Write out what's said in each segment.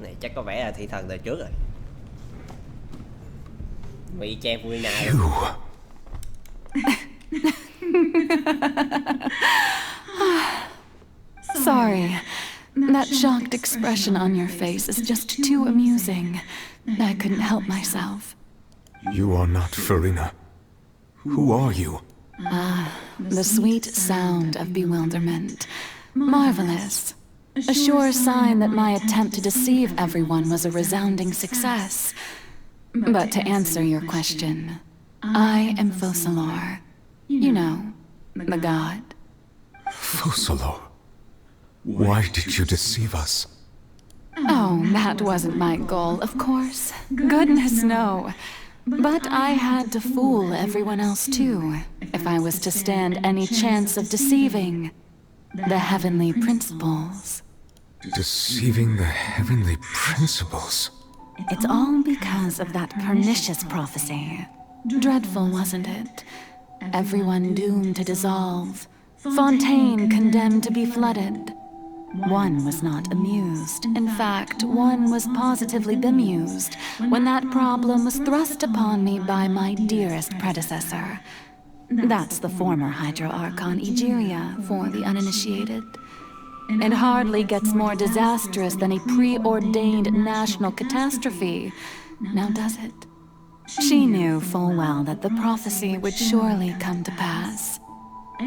Này chắc có vẻ là thị thần từ trước rồi. Ngụy trang vui nào. Sorry. That shocked expression on your face is just too amusing. I couldn't help myself. You are not Farina. Who are you? The sweet sound of bewilderment. Marvelous. A sure sign that my attempt to deceive everyone was a resounding success. But to answer your question, I am Focalors. You know, the god. Focalors? Why did you deceive us? Oh, that wasn't my goal, of course. Goodness, no. But I had to fool everyone else too, if I was to stand any chance of deceiving the heavenly principles. Deceiving the heavenly principles? It's all because of that pernicious prophecy. Dreadful, wasn't it? Everyone doomed to dissolve. Fontaine condemned to be flooded. One was not amused. In fact, one was positively bemused when that problem was thrust upon me by my dearest predecessor. That's the former Hydro-Archon Egeria for the uninitiated. It hardly gets more disastrous than a preordained national catastrophe, now does it? She knew full well that the prophecy would surely come to pass.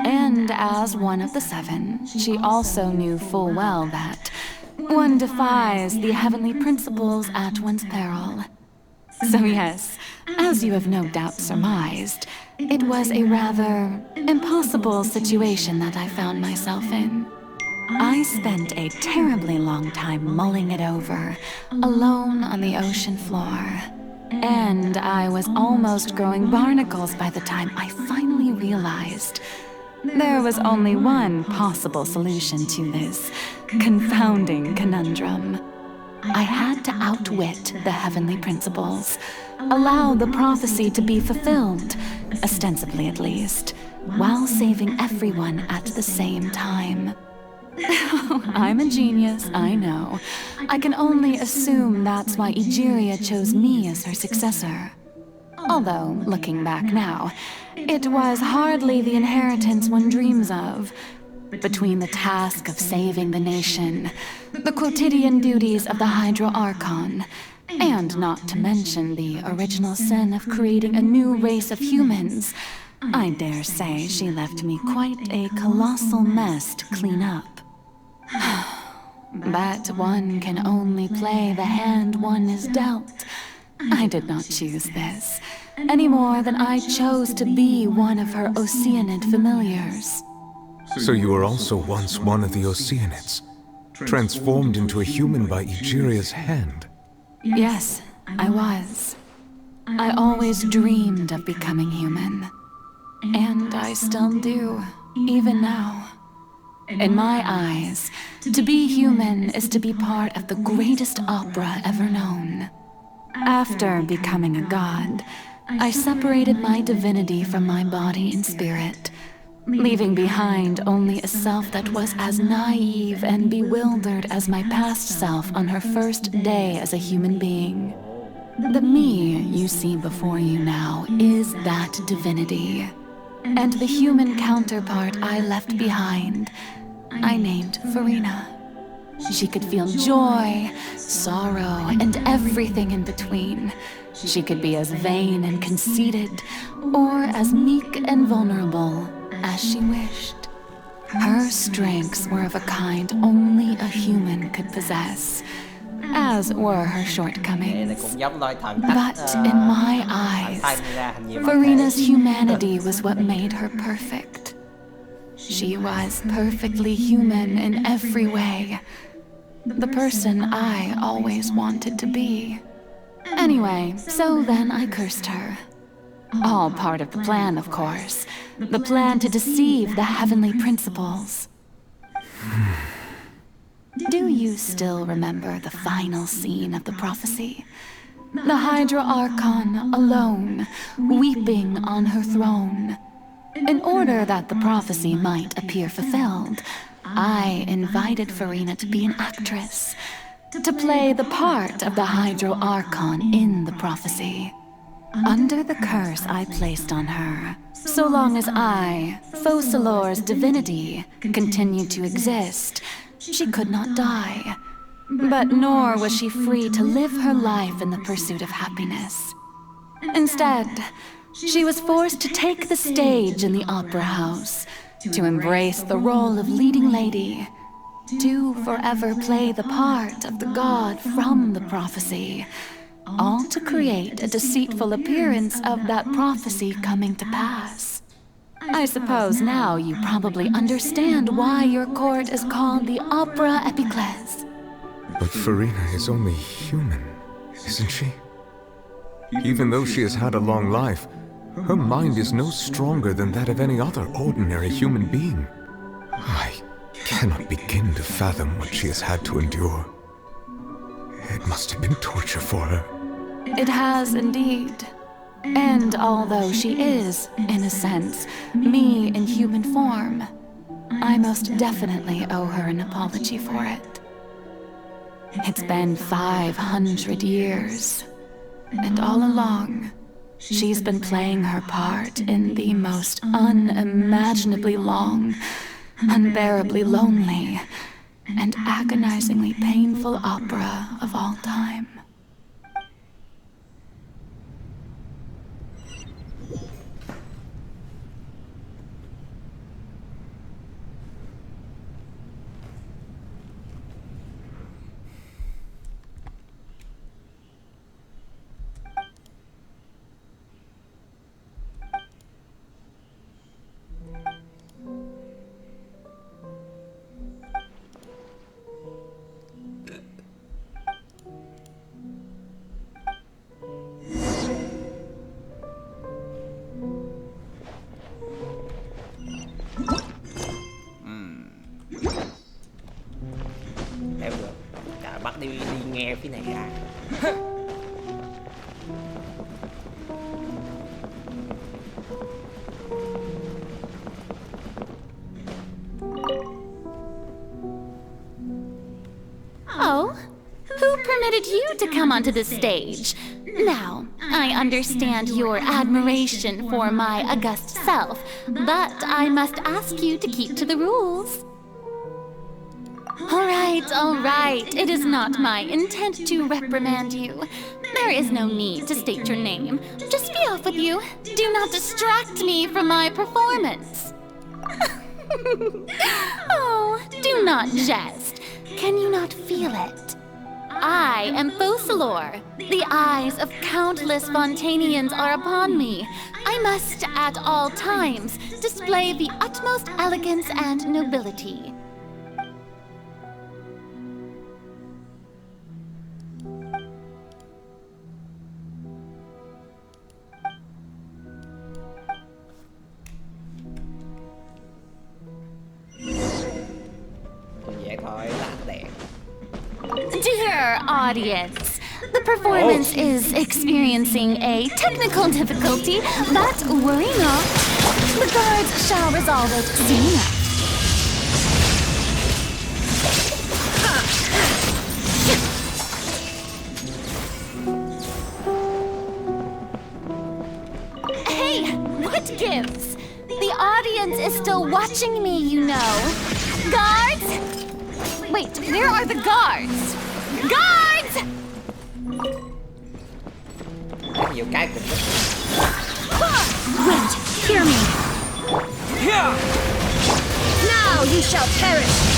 And as one of the seven, she also knew full well that one defies the heavenly principles at one's peril. So yes, as you have no doubt surmised, it was a rather impossible situation that I found myself in. I spent a terribly long time mulling it over, alone on the ocean floor. And I was almost growing barnacles by the time I finally realized there was only one possible solution to this confounding conundrum. I had to outwit the heavenly principles, allow the prophecy to be fulfilled, ostensibly at least, while saving everyone at the same time. I'm a genius, I know. I can only assume that's why Egeria chose me as her successor. Although, looking back now, it was hardly the inheritance one dreams of. Between the task of saving the nation, the quotidian duties of the Hydro-Archon, and not to mention the original sin of creating a new race of humans, I dare say she left me quite a colossal mess to clean up. But one can only play the hand one is dealt. I did not choose this, any more than I chose to be one of her Oceanid familiars. So you were also once one of the Oceanids, transformed into a human by Egeria's hand? Yes, I was. I always dreamed of becoming human. And I still do, even now. In my eyes, to be human is to be part of the greatest opera ever known. After becoming a god, I separated my divinity from my body and spirit, leaving behind only a self that was as naive and bewildered as my past self on her first day as a human being. The me you see before you now is that divinity. And the human counterpart I left behind, I named Farina. She could feel joy, sorrow, and everything in between. She could be as vain and conceited, or as meek and vulnerable as she wished. Her strengths were of a kind only a human could possess, as were her shortcomings. But in my eyes, Farina's humanity was what made her perfect. She was perfectly human in every way. The person I always wanted to be. Anyway, so then I cursed her. All part of the plan, of course. The plan to deceive the heavenly principles. Do you still remember the final scene of the prophecy? The Hydro-Archon alone, weeping on her throne. In order that the prophecy might appear fulfilled, I invited Farina to be an actress. to play the part of the Hydro Archon in the prophecy. Under the curse I placed on her, so long as I, Focalors' divinity, continued to exist, she could not die. But nor was she free to live her life in the pursuit of happiness. Instead, she was forced to take the stage in the opera house, to embrace the role of leading lady, to forever play the part of the god from the prophecy, all to create a deceitful appearance of that prophecy coming to pass. I suppose now you probably understand why your court is called the Opera Epiclese. But Farina is only human, isn't she? Even though she has had a long life, her mind is no stronger than that of any other ordinary human being. I cannot begin to fathom what she has had to endure. It must have been torture for her. It has indeed. And although she is, in a sense, me in human form, I most definitely owe her an apology for it. It's been 500 years, and all along, she's been playing her part in the most unimaginably long, unbearably lonely, and agonizingly painful opera of all time. Theo được. Trời, bắt đi nghe phía này ra. Oh, who permitted you to come onto the stage? Now, I understand your admiration for my august self, but I must ask you to keep to the rules. All right. It is not my intent to reprimand you. There is no need to state your name. Just be off with you. Do not distract me from my performance. Oh, do not jest. Can you not feel it? I am Focalors. The eyes of countless Fontanians are upon me. I must, at all times, display the utmost elegance and nobility. Vậy thôi, lãng đẹn. Dear audience, the performance is experiencing a technical difficulty, but worry not. The guards shall resolve it soon enough. Hey, what gives? The audience is still watching me, you know. Guards! Wait, where are the guards? Guards! Nhiều cái cũng Wait, hear me. Now you shall perish.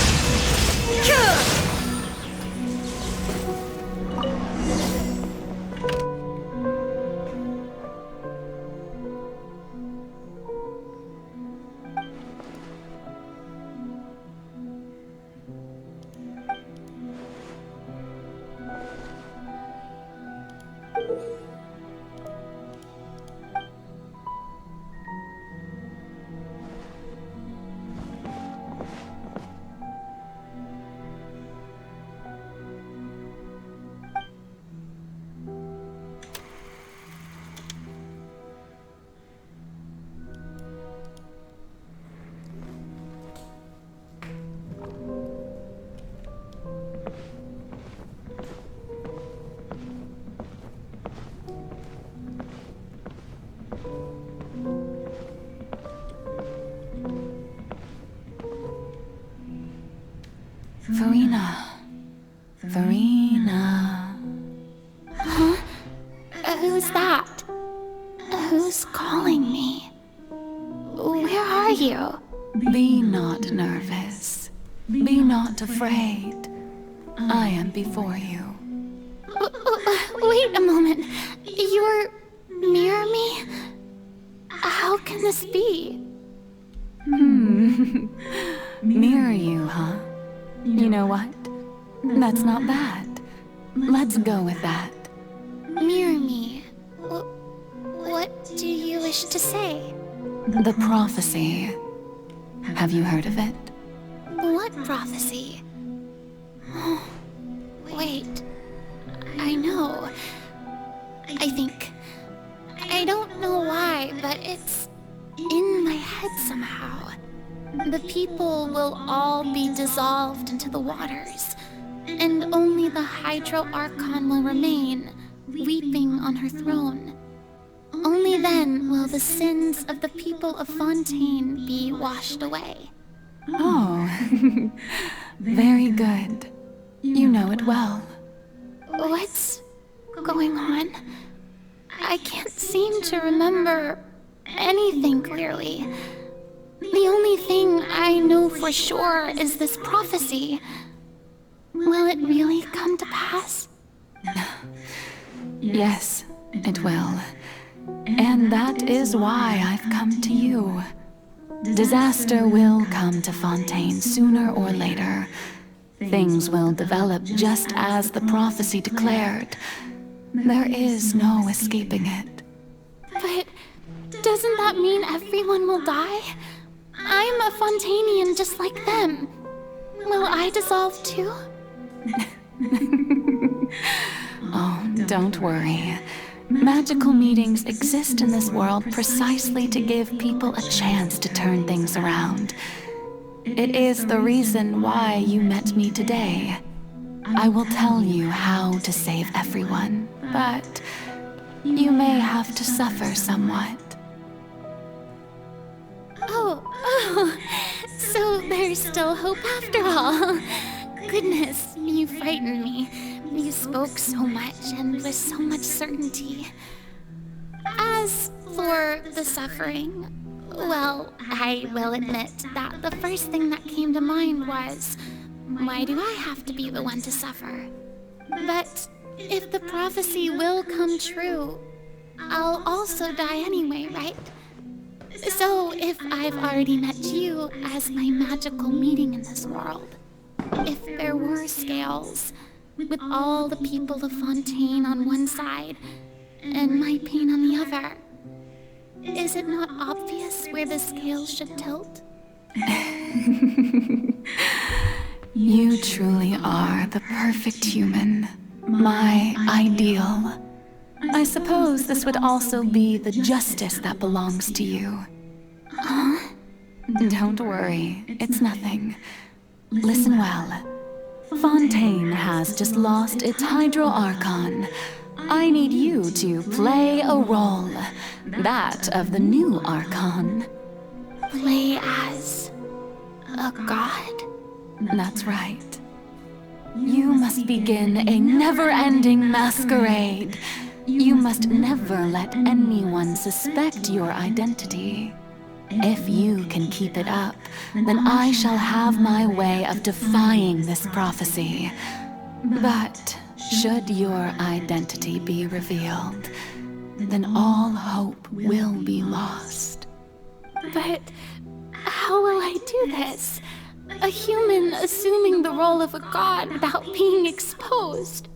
Who's calling me? Where are you? Be not nervous. Be not afraid. I am before you. Wait a moment. You're near me? How can this be? Near you, huh? You know what? That's not bad. Let's go with that. Near me? What do you wish to say? The prophecy. Have you heard of it? What prophecy? Wait. I know. I think. I don't know why, but it's in my head somehow. The people will all be dissolved into the waters, and only the Hydro Archon will remain, weeping on her throne. Only then will the sins of the people of Fontaine be washed away. Oh, very good. You know it well. What's going on? I can't seem to remember anything clearly. The only thing I know for sure is this prophecy. Will it really come to pass? Yes, it will. And that is why I've come to you. Disaster will come to Fontaine sooner or later. Things will develop just as the prophecy declared. There is no escaping it. But doesn't that mean everyone will die? I'm a Fontainian just like them. Will I dissolve too? Oh, don't worry. Magical meetings exist in this world precisely to give people a chance to turn things around. It is the reason why you met me today. I will tell you how to save everyone, but you may have to suffer somewhat. Oh, so there's still hope after all. Goodness, you frightened me. You spoke so much and with so much certainty. As for the suffering, well, I will admit that the first thing that came to mind was, why do I have to be the one to suffer? But if the prophecy will come true, I'll also die anyway, right? So if I've already met you as my magical meeting in this world, if there were scales, with all the people of Fontaine on one side and my pain on the other, is it not obvious where the scales should tilt? You truly are the perfect human, my ideal. I suppose this would also be the justice that belongs to you. Huh? Don't worry, it's nothing. Listen well. Fontaine has just lost its Hydro Archon. I need you to play a role, that of the new Archon. Play as a god? That's right. You must begin a never-ending masquerade. You must never let anyone suspect your identity. If you can keep it up, then I shall have my way of defying this prophecy. But should your identity be revealed, then all hope will be lost. But how will I do this? A human assuming the role of a god without being exposed.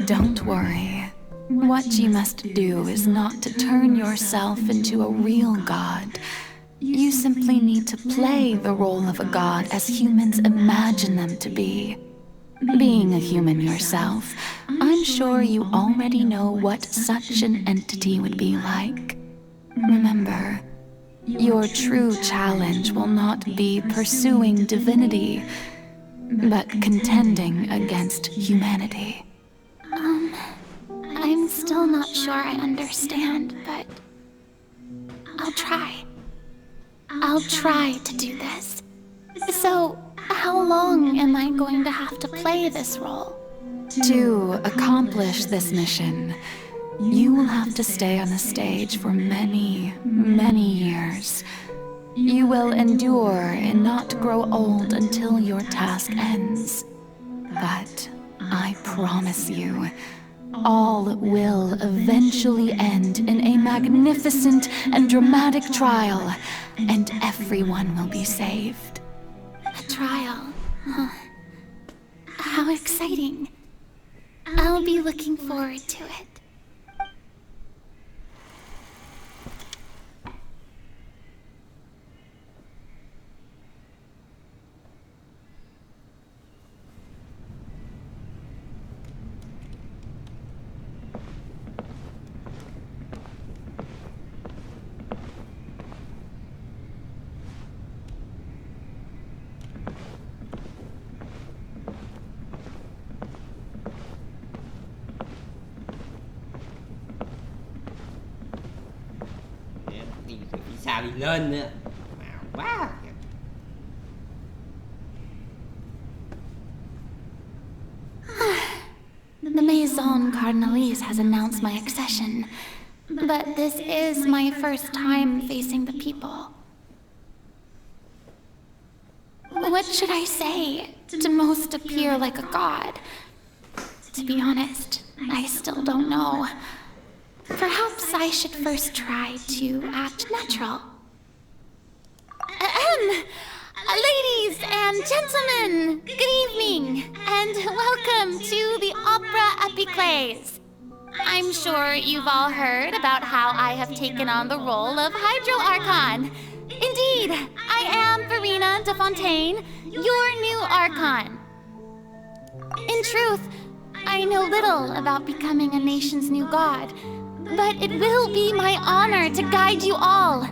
Don't worry. What you must do is not to turn yourself into a real god. You simply need to play the role of a god as humans imagine them to be. Being a human yourself, I'm sure you already know what such an entity would be like. Remember, your true challenge will not be pursuing divinity, but contending against humanity. I'm still not sure I understand, but I'll try. I'll try to do this. So, how long am I going to have to play this role? To accomplish this mission, You will have to stay on the stage for many, many years. You will endure and not grow old until your task ends. But I promise you, all will eventually end in a magnificent and dramatic trial, and everyone will be saved. A trial? Huh. How exciting. I'll be looking forward to it. Đi từ phía sau đi lên nữa. Màu quá. The Maison Cardinalise has announced my accession, but this is my first time facing the people. What should I say to most appear like a god? To be honest, I still don't know. Perhaps I should first try to act natural. Ladies and gentlemen, good evening, and welcome to the Opera Epiclese. I'm sure you've all heard about how I have taken on the role of Hydro-Archon. Indeed, I am Verena de Fontaine, your new Archon. In truth, I know little about becoming a nation's new god, but it will be my honor to guide you all.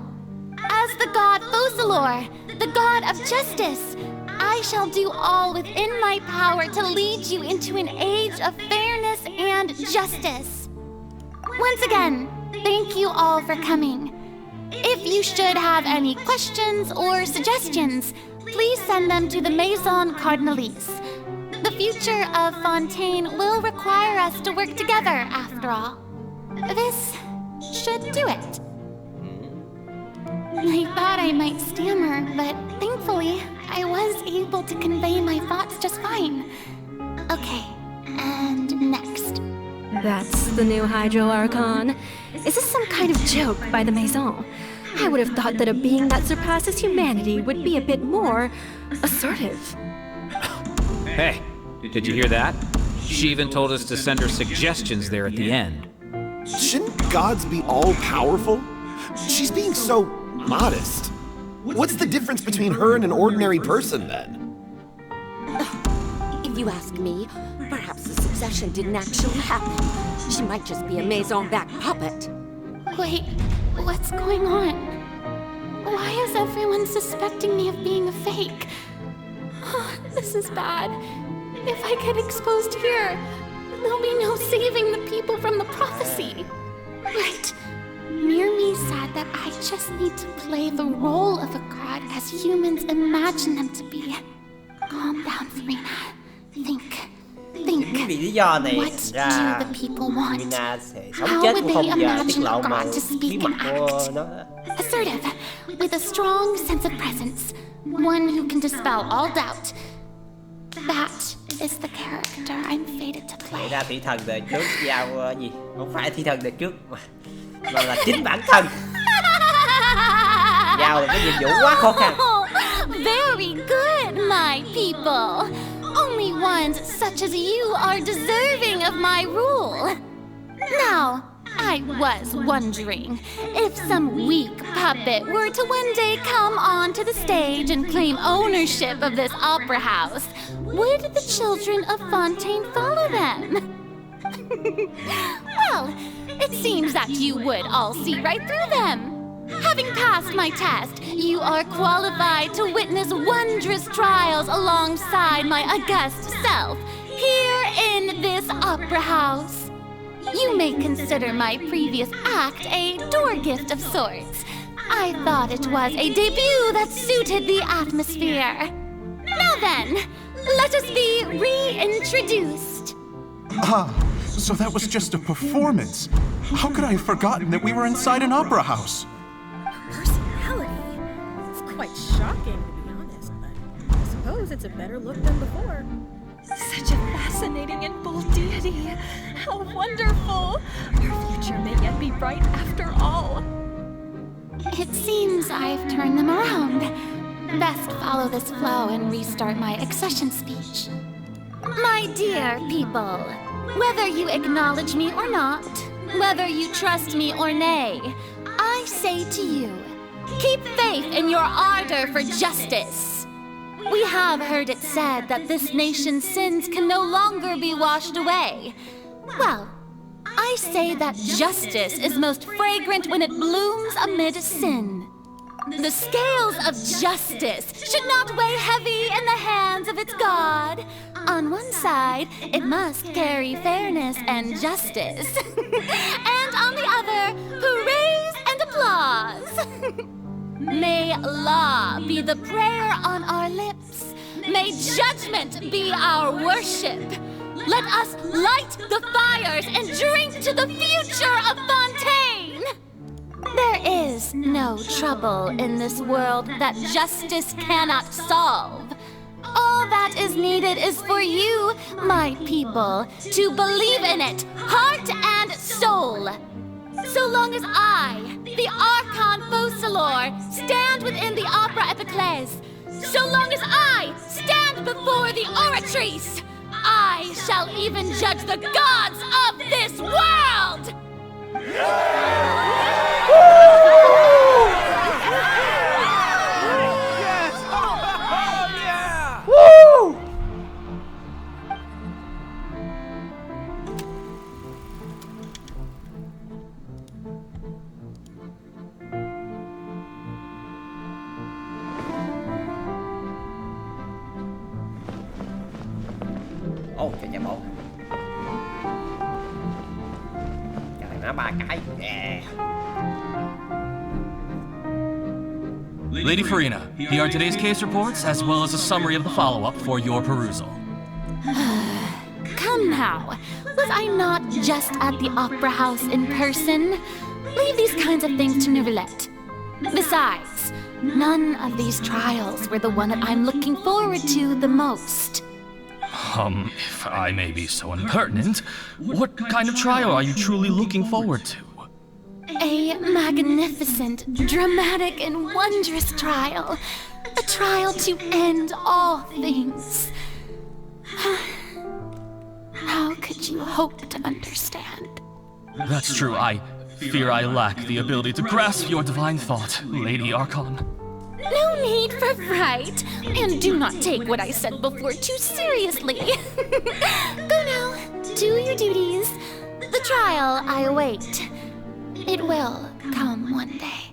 As the god Focalors, the god of justice, I shall do all within my power to lead you into an age of fairness and justice. Once again, thank you all for coming. If you should have any questions or suggestions, please send them to the Maison Cardinalise. The future of Fontaine will require us to work together, after all. This should do it. I thought I might stammer, but thankfully, I was able to convey my thoughts just fine. Okay, and next. That's the new Hydro-Archon. Is this some kind of joke by the Maison? I would have thought that a being that surpasses humanity would be a bit more assertive. Hey, did you hear that? She even told us to send her suggestions there at the end. Shouldn't gods be all-powerful? She's being so modest. What's the difference between her and an ordinary person, then? If you ask me, perhaps the succession didn't actually happen. She might just be a Maison back puppet. Wait, what's going on? Why is everyone suspecting me of being a fake? Oh, this is bad. If I get exposed here, there'll be no saving the people from the prophecy. Right. Mirmi said that I just need to play the role of a god as humans imagine them to be. Calm down, Verena. Think. Vì lý do này What ra do the people want? Mina sẽ sống How chết would cũng they không giờ imagine tiết lộ a mà god to speak bí mật and của act? nó. Assertive, with a strong sense of presence, one who can dispel all doubt. That is the character I'm fated to Vậy play. ra thị thần đời trước giao gì? Không phải thị thần đời trước mà là chính bản thân. Giao là cái nhiệm vụ quá khó khăn. Very good, my people. Only ones such as you are deserving of my rule. Now, I was wondering if some weak puppet were to one day come onto the stage and claim ownership of this opera house, would the children of Fontaine follow them? Well, it seems that you would all see right through them. Having passed my test, you are qualified to witness wondrous trials alongside my august self, here in this opera house. You may consider my previous act a door gift of sorts. I thought it was a debut that suited the atmosphere. Now then, let us be reintroduced. So that was just a performance. How could I have forgotten that we were inside an opera house? Personality? It's quite shocking, to be honest, but I suppose it's a better look than before. Such a fascinating and bold deity. How wonderful! Our future may yet be bright after all. It seems I've turned them around. Best follow this flow and restart my accession speech. My dear people, whether you acknowledge me or not, whether you trust me or nay, I say to you, keep faith in your ardor for justice. We have heard it said that this nation's sins can no longer be washed away. Well, I say that justice is most fragrant when it blooms amid sin. The scales of justice should not weigh heavy in the hands of its God. On one side, it must carry fairness and justice. And on the other, praise and applause. May law be the prayer on our lips. May judgment be our worship. Let us light the fires and drink to the future of Fontaine. There is no trouble in this world that justice cannot solve. All that is needed is for you, my people, to believe in it, heart and soul. So long as I, the Archon Focalors, stand within the Opera Epiclese, so long as I stand before the Oratrice, I shall even judge the gods of this world! Ồ, trời chạy bộ. Trời má 3 cái. Yeah. Lady Farina, here are today's case reports, as well as a summary of the follow-up for your perusal. Come now. Was I not just at the Opera House in person? Leave these kinds of things to Neuvillette. Besides, none of these trials were the one that I'm looking forward to the most. If I may be so impertinent, what kind of trial are you truly looking forward to? A magnificent, dramatic, and wondrous trial. A trial to end all things. How could you hope to understand? That's true. I fear I lack the ability to grasp your divine thought, Lady Archon. No need for fright, and do not take what I said before too seriously. Go now, do your duties. The trial I await. It will come one day.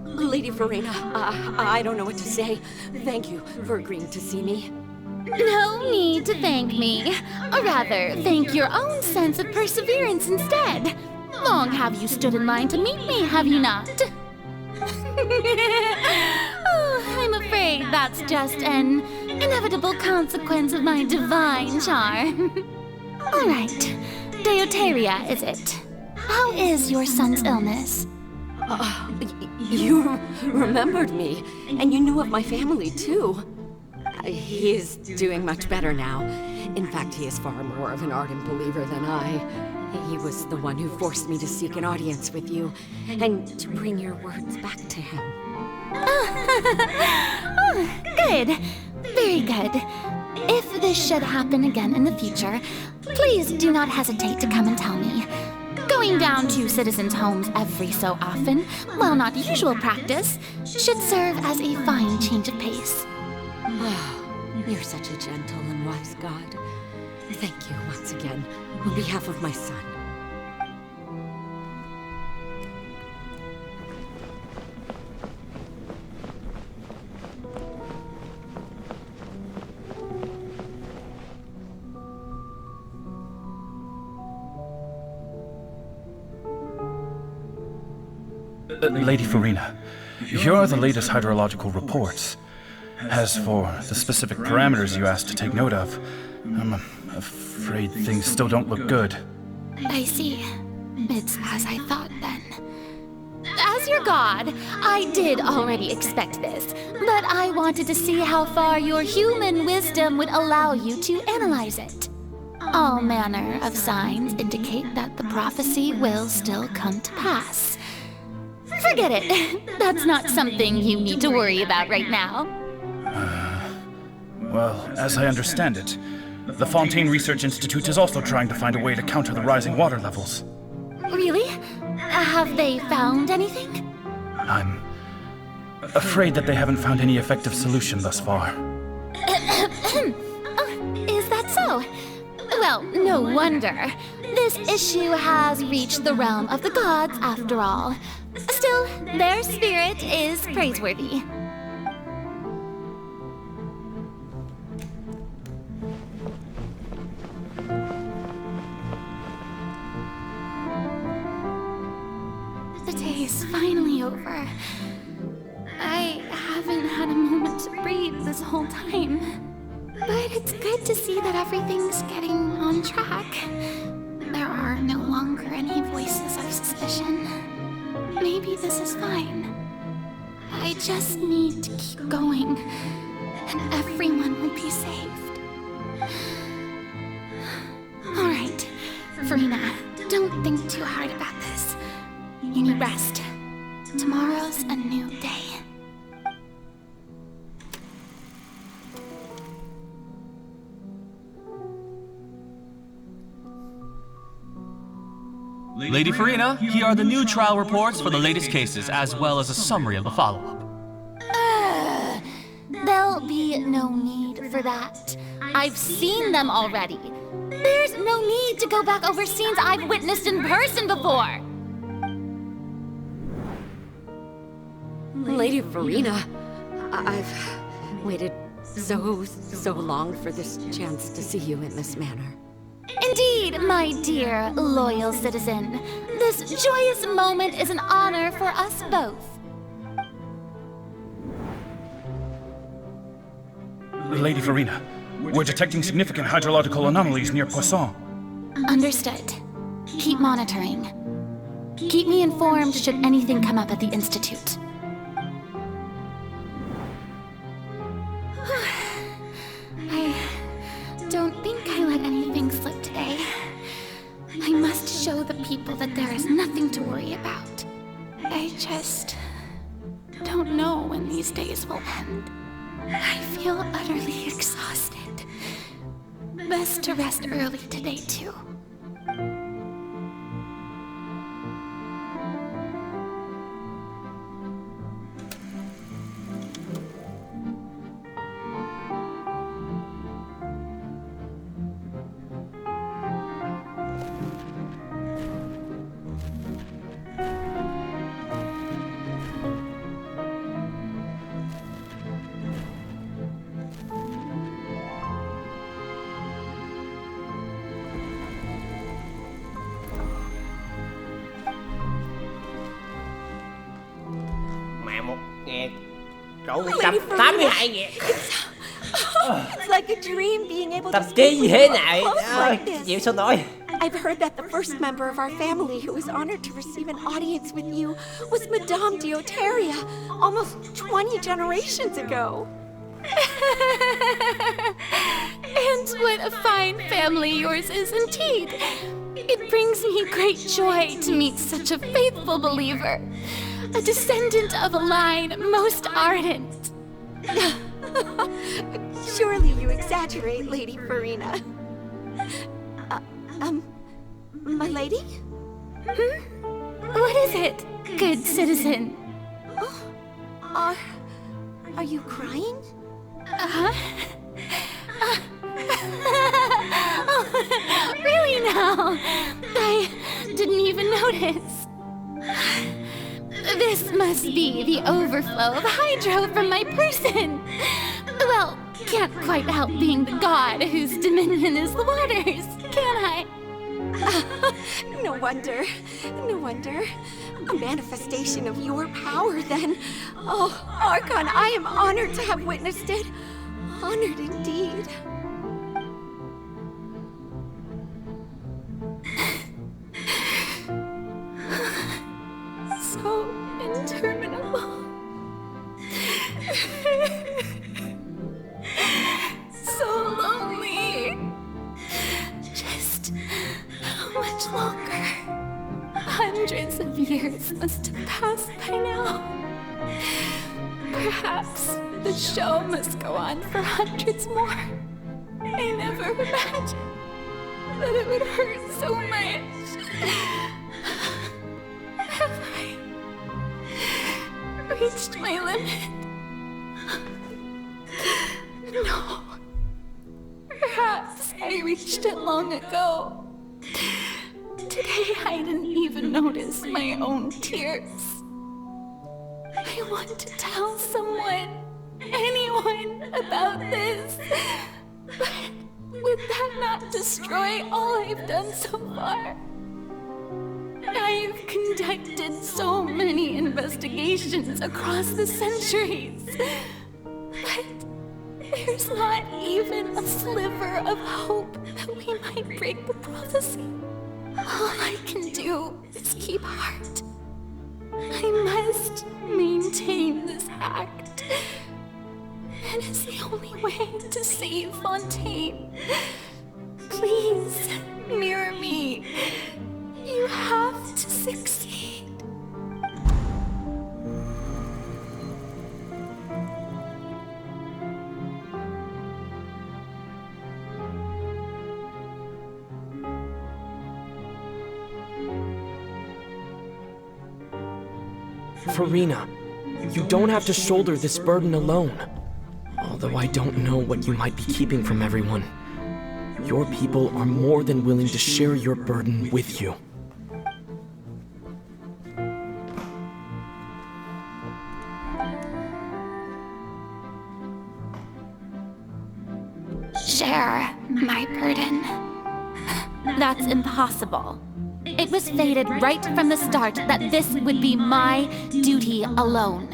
Lady Farina, I don't know what to say. Thank you for agreeing to see me. No need to thank me. Or rather, thank your own sense of perseverance instead. Long have you stood in line to meet me, have you not? Oh, I'm afraid that's just an inevitable consequence of my divine charm. All right, Deuteria, is it? How is your son's illness? You remembered me, and you knew of my family, too. He is doing much better now. In fact, he is far more of an ardent believer than I. He was the one who forced me to seek an audience with you, and to bring your words back to him. Oh, good. Very good. If this should happen again in the future, please do not hesitate to come and tell me. Going down to citizens' homes every so often, while not usual practice, should serve as a fine change of pace. You're such a gentle and wise God. Thank you once again, on behalf of my son. Lady Farina, here are the latest hydrological reports. As for the specific parameters you asked to take note of, I'm afraid things still don't look good. I see. It's as I thought then. As your god, I did already expect this, but I wanted to see how far your human wisdom would allow you to analyze it. All manner of signs indicate that the prophecy will still come to pass. Forget it. That's not something you need to worry about right now. Well, as I understand it, the Fontaine Research Institute is also trying to find a way to counter the rising water levels. Really? Have they found anything? I'm afraid that they haven't found any effective solution thus far. Is that so? Well, no wonder. This issue has reached the realm of the gods, after all. Still, their spirit is praiseworthy. The day is finally over. I haven't had a moment to breathe this whole time. But it's good to see that everything's getting on track. There are no longer any voices of suspicion. Maybe this is fine. I just need to keep going, and everyone will be saved. All right, Farina, don't think too hard about this. You need rest. Tomorrow's a new day. Lady Farina, here are the new trial reports for the latest cases, as well as a summary of the follow-up. There'll be no need for that. I've seen them already. There's no need to go back over scenes I've witnessed in person before. Lady Farina, I've waited so long for this chance to see you in this manner. Indeed, my dear, loyal citizen. This joyous moment is an honor for us both. Lady Farina, we're detecting significant hydrological anomalies near Poisson. Understood. Keep monitoring. Keep me informed should anything come up at the Institute. I don't think I let anything slip today. I must show the people that there is nothing to worry about. I just don't know when these days will end. I feel utterly exhausted. Best to rest early today, too. Cậu 182.000. It's like a dream being able Tập to trí speak gì with thế you up này? close like this. Chịu sao nổi. I've heard that the first member of our family who was honored to receive an audience with you was Madame Dioteria, almost 20 generations ago. And what a fine family yours is indeed. It brings me great joy to meet such a faithful believer, a descendant of a line most ardent. Surely you exaggerate, Lady Farina. My lady? What is it, good citizen? Are you crying? Really now? I didn't even notice. This must be the overflow of hydro from my person. Well, can't quite help being the god whose dominion is the waters, can I? No wonder. No wonder. A manifestation of your power, then. Oh, Archon, I am honored to have witnessed it. Honored indeed. So interminable. So lonely. Just how much longer? Hundreds of years must have passed by now. Perhaps the show must go on for hundreds more. I never imagined that it would hurt so much. Have I reached my limit? No. Perhaps I reached it long ago. Today I didn't even notice my own tears. I want to tell someone, anyone, about this. But would that not destroy all I've done so far? I've conducted so many investigations across the centuries. But there's not even a sliver of hope that we might break the prophecy. All I can do is keep heart. I must maintain this act. It is the only way to save Fontaine. Please, mirror me. You have to succeed. Farina, you don't have to shoulder this burden alone. Although I don't know what you might be keeping from everyone. Your people are more than willing to share your burden with you. Share my burden. That's impossible. It was fated right from the start that this would be my duty alone.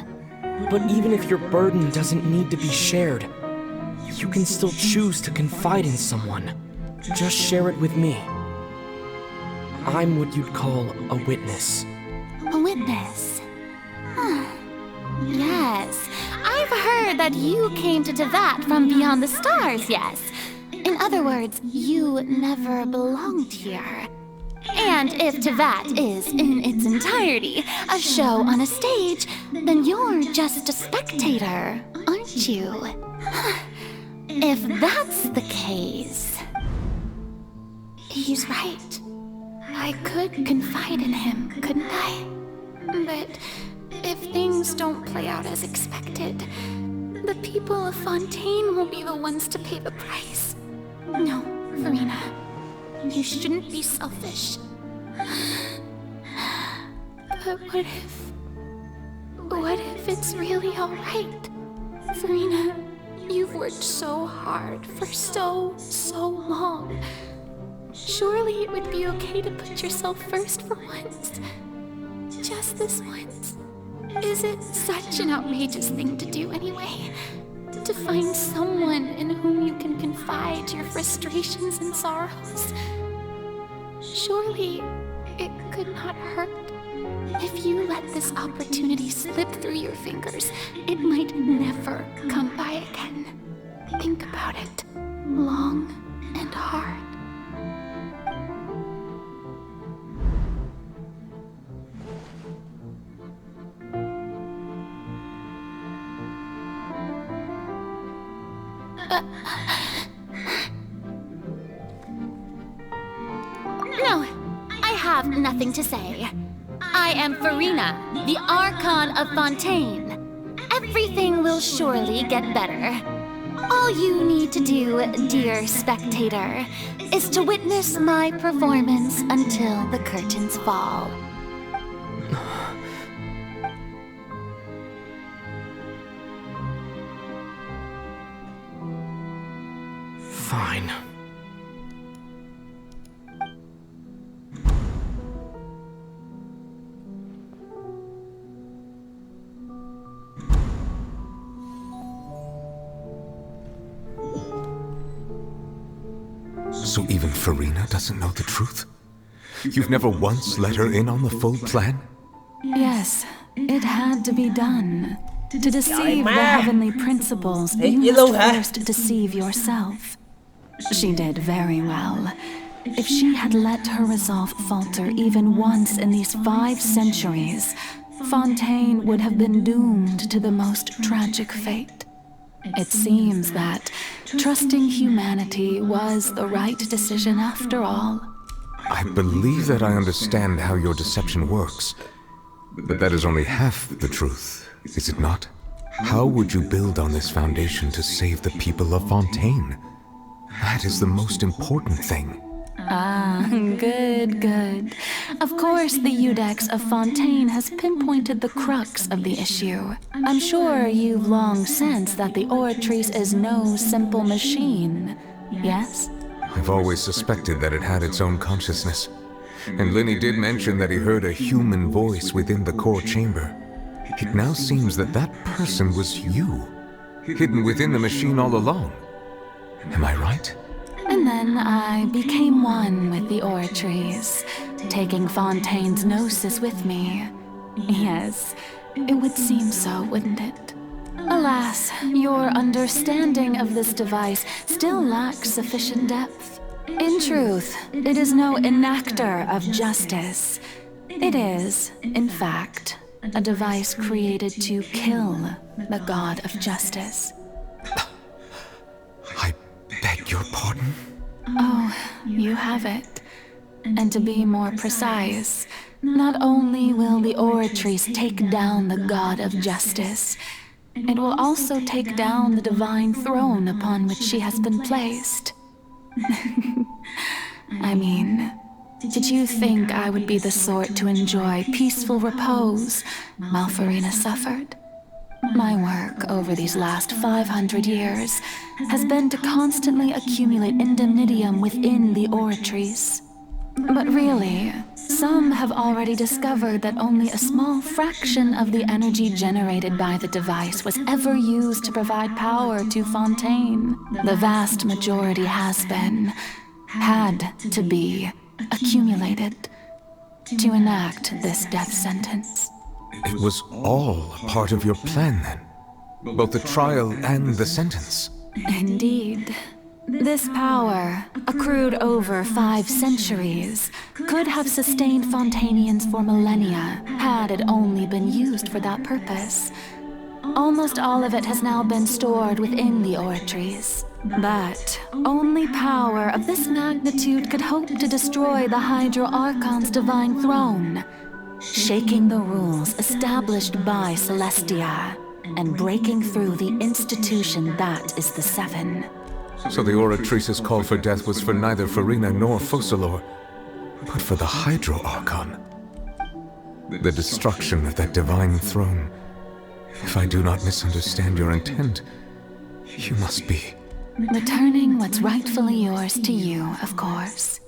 But even if your burden doesn't need to be shared, you can still choose to confide in someone. Just share it with me. I'm what you'd call a witness. A witness? Huh. Yes, I've heard that you came to Tevat from beyond the stars, yes. In other words, you never belonged here. And if Tevat is, in its entirety, a show on a stage, then you're just a spectator, aren't you? If that's the case... He's right. I could confide in him, couldn't I? But if things don't play out as expected, the people of Fontaine will be the ones to pay the price. No, Farina. You shouldn't be selfish. But what if it's really alright? Farina, you've worked so hard for so long. Surely it would be okay to put yourself first for once. Just this once. Is it such an outrageous thing to do anyway? To find someone in whom you can confide your frustrations and sorrows? Surely it could not hurt. If you let this opportunity slip through your fingers, it might never come by again. Think about it long and hard. No, I have nothing to say. I am Farina, the Archon of Fontaine. Everything will surely get better. All you need to do, dear spectator, is to witness my performance until the curtains fall. Fine. So even Farina doesn't know the truth? You've never once let her in on the full plan? Yes, it had to be done. To deceive the heavenly principles, you must first deceive yourself. She did very well. If she had let her resolve falter even once in these 5 centuries, Fontaine would have been doomed to the most tragic fate. It seems that trusting humanity was the right decision after all. I believe that I understand how your deception works, but that is only half the truth, is it not? How would you build on this foundation to save the people of Fontaine? That is the most important thing. Ah, good. Of course, the Iudex of Fontaine has pinpointed the crux of the issue. I'm sure you've long sensed that the Oratrice is no simple machine, yes? I've always suspected that it had its own consciousness. And Lenny did mention that he heard a human voice within the core chamber. It now seems that that person was you, hidden within the machine all along. Am I right? And then I became one with the Oratrice, taking Fontaine's gnosis with me. Yes, it would seem so, wouldn't it? Alas, your understanding of this device still lacks sufficient depth. In truth, it is no enactor of justice. It is, in fact, a device created to kill the god of justice. I beg your pardon? Oh, you have it. And to be more precise, not only will the Oratrice take down the god of justice, it will also take down the divine throne upon which she has been placed. I mean, did you think I would be the sort to enjoy peaceful repose while Farina suffered? My work over these last 500 years has been to constantly accumulate indemnitium within the Oratrice. But really, some have already discovered that only a small fraction of the energy generated by the device was ever used to provide power to Fontaine. The vast majority had to be accumulated to enact this death sentence. It was all part of your plan, then? Both the trial and the sentence? Indeed. This power, accrued over 5 centuries, could have sustained Fontainians for millennia had it only been used for that purpose. Almost all of it has now been stored within the Oratrice. But only power of this magnitude could hope to destroy the Hydro Archon's divine throne, shaking the rules established by Celestia, and breaking through the institution that is the Seven. So the Oratrice's call for death was for neither Farina nor Focalors, but for the Hydro Archon. The destruction of that divine throne. If I do not misunderstand your intent, you must be... returning what's rightfully yours to you, of course.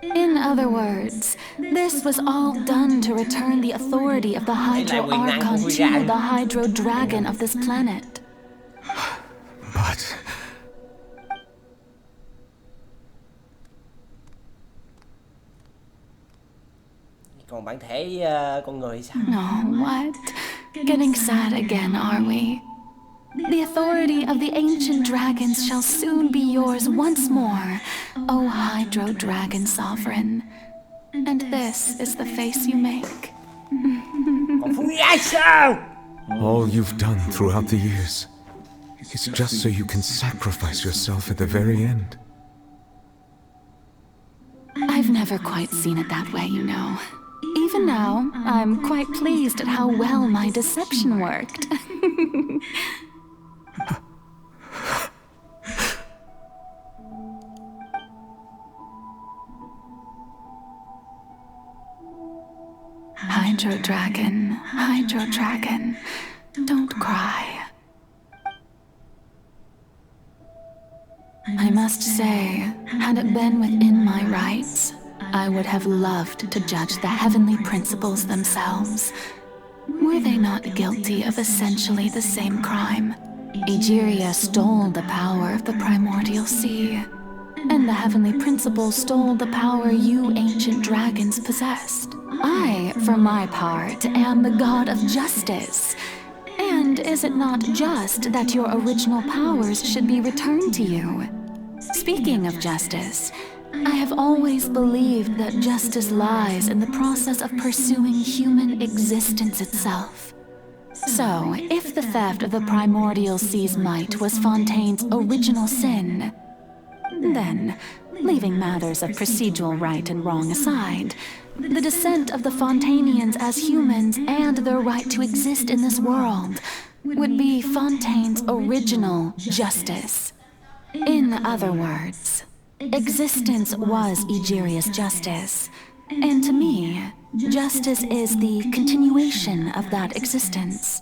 In other words, this was all done to return the authority of the Hydro Archon to the Hydro Dragon of this planet. But... Còn bản thể con người sao? Oh, what? Getting sad again, are we? The authority of the ancient dragons shall soon be yours once more, O Hydro Dragon Sovereign. And this is the face you make. All you've done throughout the years is just so you can sacrifice yourself at the very end. I've never quite seen it that way, you know. Even now, I'm quite pleased at how well my deception worked. Hydro Dragon, don't cry. I must say, had it been within my rights, I would have loved to judge the heavenly principles themselves. Were they not guilty of essentially the same crime? Egeria stole the power of the primordial sea. and the heavenly principle stole the power you ancient dragons possessed. I, for my part, am the god of justice. And is it not just that your original powers should be returned to you? Speaking of justice, I have always believed that justice lies in the process of pursuing human existence itself. So, if the theft of the primordial sea's might was Fontaine's original sin, then, leaving matters of procedural right and wrong aside, the descent of the Fontainians as humans and their right to exist in this world would be Fontaine's original justice. In other words, existence was Egeria's justice, and to me, justice is the continuation of that existence.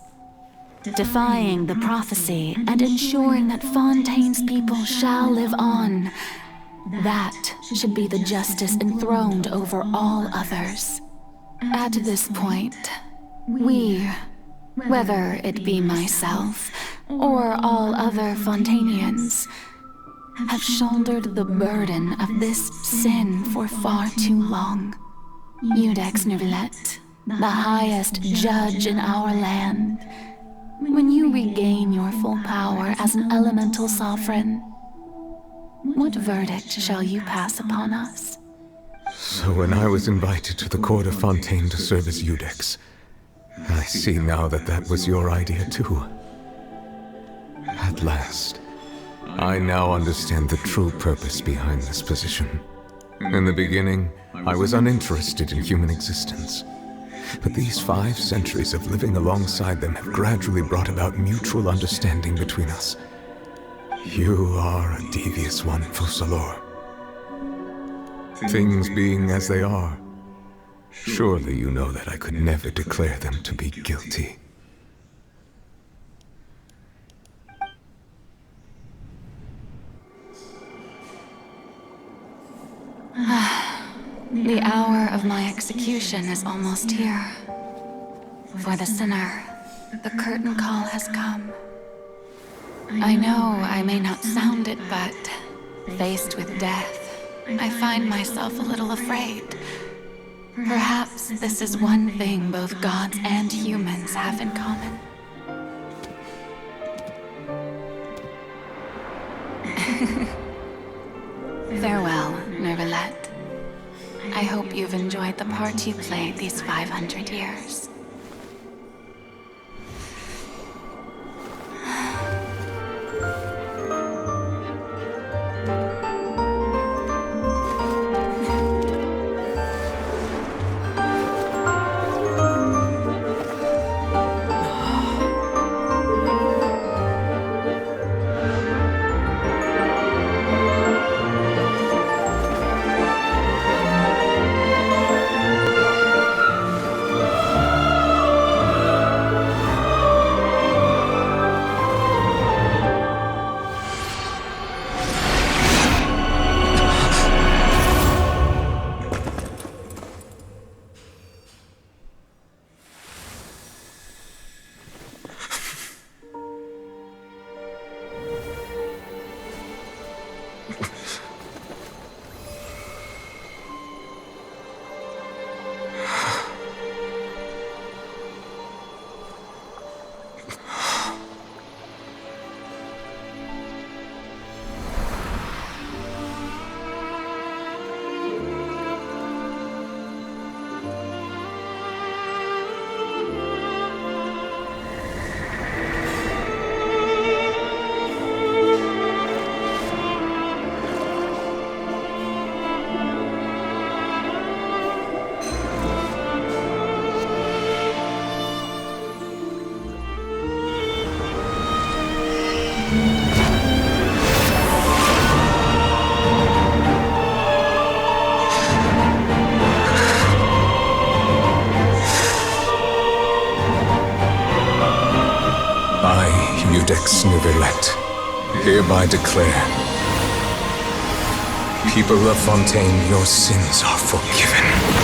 Defying the prophecy and ensuring that Fontaine's people shall live on, that should be the justice enthroned over all others. At this point, we, whether it be myself or all other Fontainians, have shouldered the burden of this sin for far too long. Iudex Neuvillette, the highest judge in our land, when you regain your full power as an elemental sovereign, what verdict shall you pass upon us? So when I was invited to the court of Fontaine to serve as Iudex, I see now that that was your idea too. At last, I now understand the true purpose behind this position. In the beginning, I was uninterested in human existence. But these 5 centuries of living alongside them have gradually brought about mutual understanding between us. You are a devious one, Focalors. Things being as they are, surely you know that I could never declare them to be guilty. The hour of my execution is almost here. For the sinner, the curtain call has come. I know I may not sound it, but faced with death, I find myself a little afraid. Perhaps this is one thing both gods and humans have in common. Farewell, Neuvillette. I hope you've enjoyed the part you played these 500 years. Iudex Neuvillette, hereby declare, people of Fontaine, your sins are forgiven.